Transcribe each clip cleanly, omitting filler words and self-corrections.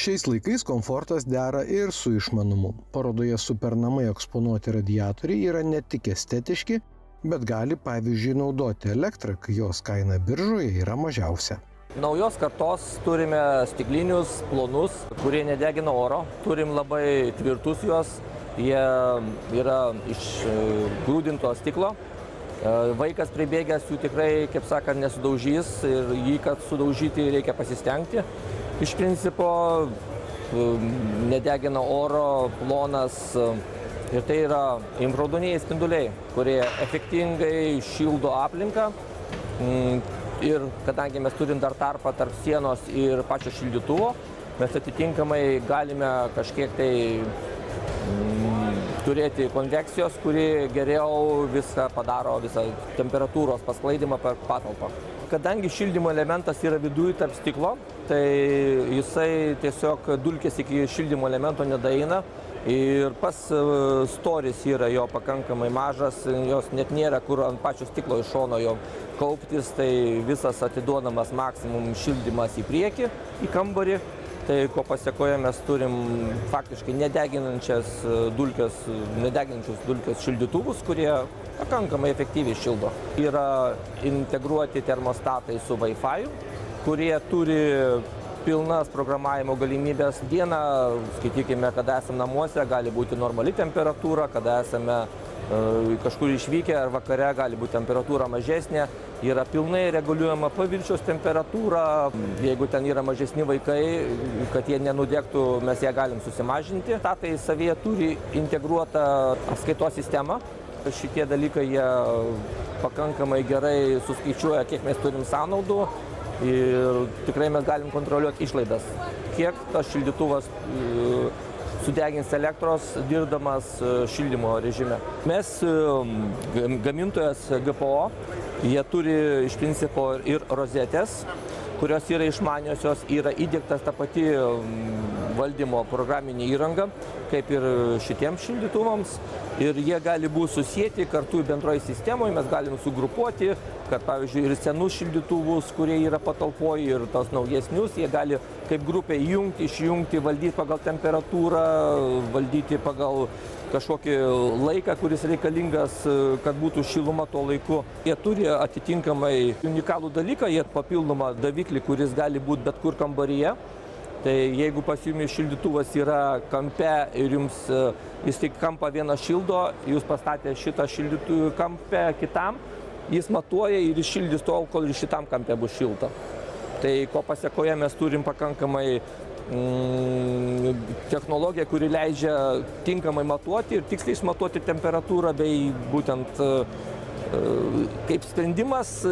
Šiais laikais komfortas dera ir su išmanumu. Parodoje Supernamai eksponuoti radiatoriai yra ne tik estetiški, bet gali pavyzdžiui naudoti elektrą, kai jos kaina biržoje yra mažiausia. Naujos kartos turime stiklinius, plonus, kurie nedegina oro. Turim labai tvirtus juos, jie yra iš grūdinto stiklo. Vaikas pribėgęs jų tikrai, kaip sakant, nesudaužys ir jį, kad sudaužyti, reikia pasistengti. Iš principo nedegina oro, plonas ir tai yra infraraudoniniai spinduliai, kurie efektingai šildo aplinką. Ir kadangi mes turim dar tarpą tarp sienos ir pačio šildytuvo, mes atitinkamai galime kažkiek tai turėti konvekcijos, kuri geriau viską padaro, visą temperatūros pasklaidimą per patalpą. Kadangi šildymo elementas yra viduje tarp stiklo, tai jisai tiesiog dulkės iki šildymo elemento nedaeina ir pas storis yra jo pakankamai mažas, jos net nėra kur ant pačio stiklo iš šono jo kauptis, tai visas atiduodamas maksimum šildymas į priekį, į kambarį. Tai ko pasiekoje mes turim faktiškai nedeginančius dulkės šildytuvus, kurie pakankamai efektyviai šildo. Yra integruoti termostatai su Wi-Fi, kurie turi pilnas programavimo galimybės. Dieną, skaitykime, kada esame namuose, gali būti normali temperatūra, kada esame kažkur išvykę ar vakare gali būti temperatūra mažesnė. Yra pilnai reguliuojama paviršiaus temperatūra. Jeigu ten yra mažesni vaikai, kad jie nenudegtų, mes ją galim susimažinti. Tai savyje turi integruotą apskaitos sistemą. Šitie dalykai jie pakankamai gerai suskaičiuoja, kiek mes turim sąnaudų ir tikrai mes galim kontroliuoti išlaidas. Kiek tas šildytuvas sudegins elektros dirbdamas šildymo režime. Mes, gamintojas GPO, jie turi iš principo ir rozetės, kurios yra išmaniosios, yra įdiegtas ta pati valdymo programinė įranga, kaip ir šitiems šildytuvams. Ir jie gali būti susijęti kartu bendroje sistemoje, mes galim sugrupuoti, kad pavyzdžiui ir senus šildytuvus, kurie yra patalpoje, ir tos naujesnius, jie gali kaip grupė įjungti, išjungti, valdyti pagal temperatūrą, valdyti pagal kažkokį laiką, kuris reikalingas, kad būtų šiluma tuo laiku. Jie turi atitinkamai unikalų dalyką, jie papildomą daviklį, kuris gali būti bet kur kambaryje. Tai jeigu pas jumis šildytuvas yra kampe ir jis tik kampą vieną šildo, jūs pastatė šitą šildytuvą kampe kitam, jis matuoja ir iššildys tol, kol ir šitam kampe bus šilta. Tai ko pasiekoje mes turim pakankamai technologiją, kuri leidžia tinkamai matuoti ir tiksliai išmatuoti temperatūrą, bei būtent kaip sprendimas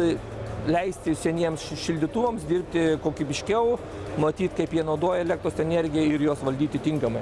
leisti seniems šildytuvams dirbti kokybiškiau, matyti, kaip jie naudoja elektros energiją ir juos valdyti tinkamai.